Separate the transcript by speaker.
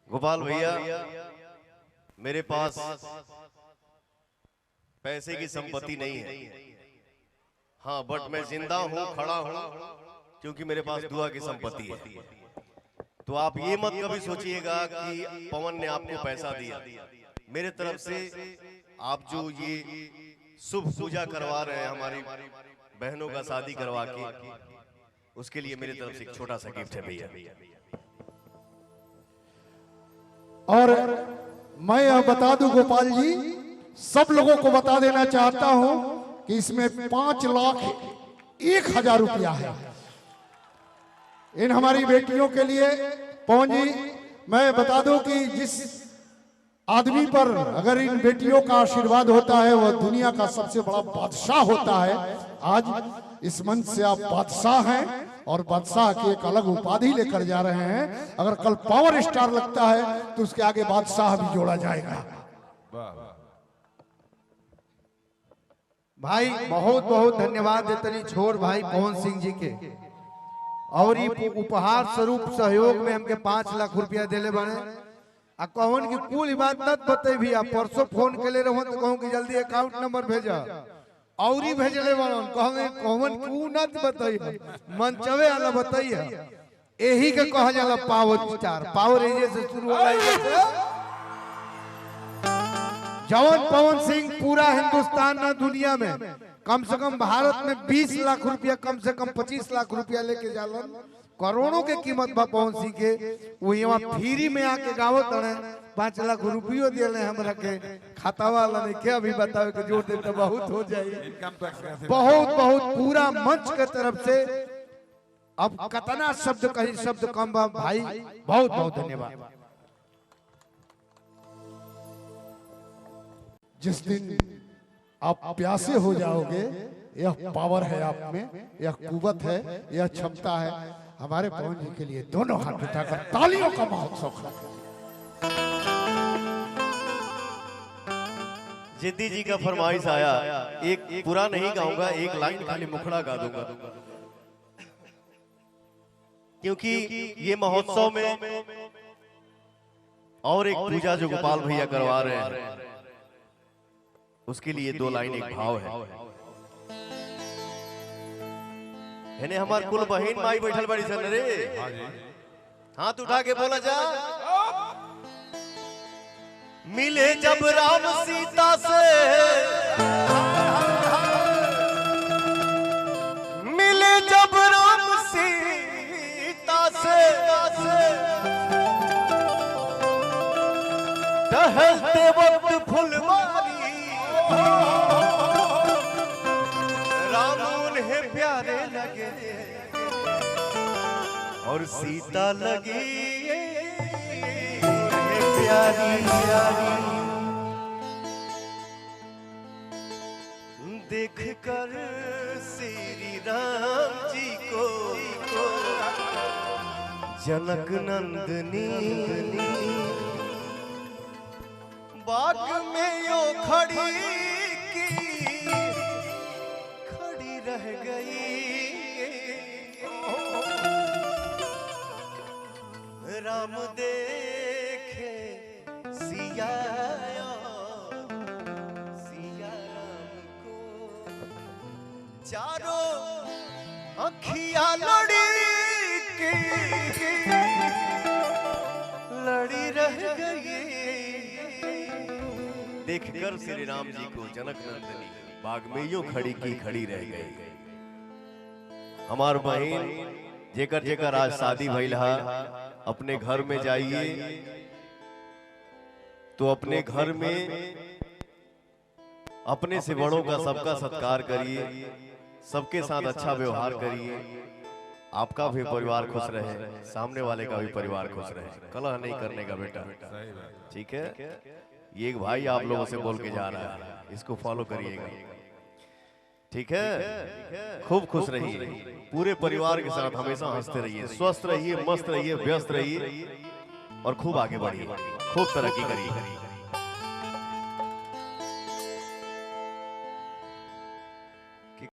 Speaker 1: गोपाल भैया, मेरे पास पैसे की संपत्ति नहीं है, हाँ, बट मैं जिंदा हूँ, खड़ा हूँ, क्योंकि मेरे पास दुआ की संपत्ति है। तो आप ये मत कभी सोचिएगा कि पवन ने आपको पैसा दिया। मेरे तरफ से आप जो ये शुभ पूजा करवा रहे हैं हमारी बहनों का शादी करवा के, उसके लिए मेरी तरफ से एक छोटा सा गिफ्ट है भैया।
Speaker 2: और मैं यह बता दूं गोपाल जी, सब लोगों को बता देना चाहता हूं कि इसमें 5,01,000 रुपया है इन हमारी बेटियों के लिए। पवन जी, मैं बता दूं कि जिस आदमी पर अगर इन बेटियों का आशीर्वाद होता है वह दुनिया का सबसे बड़ा बादशाह होता है। आज इस मंच से आप बादशाह हैं और बादशाह की एक अलग उपाधि लेकर जा रहे हैं। अगर कल पावर स्टार लगता है तो उसके आगे बादशाह भी जोड़ा जाएगा।
Speaker 3: भाई बहुत बहुत धन्यवाद देतनी छोर भाई पवन सिंह जी के, और ये उपहार स्वरूप सहयोग में हमके 5 लाख रुपया दिले बने। आ कहन की कुल बात न बते भी, आप परसों फोन के ले रहो तो कहूं कि जल्दी अकाउंट नंबर भेजा, और ही भेजले बनन कहंगे कहन कु न बताई, मंचवे वाला बताई है। यही के कहा जाला पावर स्टार। पावर एजे से शुरू होला है जवान पवन सिंह पूरा हिंदुस्तान ना दुनिया में कम से कम भारत में 20 लाख रुपया, कम से कम 25 लाख रुपया लेके जालन। करोड़ों के कीमत बा पवन सिंह के। वो यहाँ फ्री में आके गावत रहे, 5 लाख रुपयो दिले हमरा के खाता वाला ने क्या अभी बतावे के जोड़ दे तो बहुत हो जाए। बहुत बहुत पूरा मंच के तरफ से अब कितना शब्द कहीं शब्द कम बा भाई, बहुत बहुत धन्यवाद।
Speaker 2: जिस दिन आप प्यासे हो जाओगे, यह पावर है आप में, यह कुवत है, यह क्षमता है। हमारे पवन जी के लिए दोनों हाथ उठाकर तालियों का महोत्सव करें।
Speaker 1: जिद्दी जी का फरमाइश आया, एक पूरा नहीं गाऊंगा, एक लाइन खाली मुखड़ा गा दूंगा, क्योंकि ये महोत्सव में और एक पूजा जो गोपाल भैया करवा रहे हैं उसके लिए 2 लाइन एक भाव है। यानी हमार कुल बहन माई बैठल बड़ी सन रे, हाथ उठा के बोला जा। मिले जब राम सीता से, मिले जब राम सीता से, टहलते वक्त फुलवारी, राम उन्हें प्यारे लगे और सीता लगी उन्हें प्यारी प्यारी। देख कर श्री राम जी को जनक नंदनी बाग में यो खड़ी रह गई। राम देखे सिया, सिया राम को चारों अखियां लड़ी रह गई। देखकर श्री राम जी को जनक नंदनी बाग में यूं खड़ी की खड़ी रह गई। हमार बहन जेकर जेकर आज शादी भइल हा, अपने घर में जाइए तो अपने घर में अपने से बड़ों का सबका सत्कार करिए, सबके साथ अच्छा व्यवहार करिए। आपका भी परिवार खुश रहे, सामने वाले का भी परिवार खुश रहे। कलह नहीं करने का बेटा, ठीक है? ये एक भाई आप लोगों से बोल के जा रहा है, इसको फॉलो करिएगा, ठीक है? खूब खुश रहिए, पूरे परिवार के साथ हमेशा हंसते रहिए, स्वस्थ रहिए, मस्त रहिए, व्यस्त रहिए और खूब आगे बढ़िए, खूब तरक्की करिए।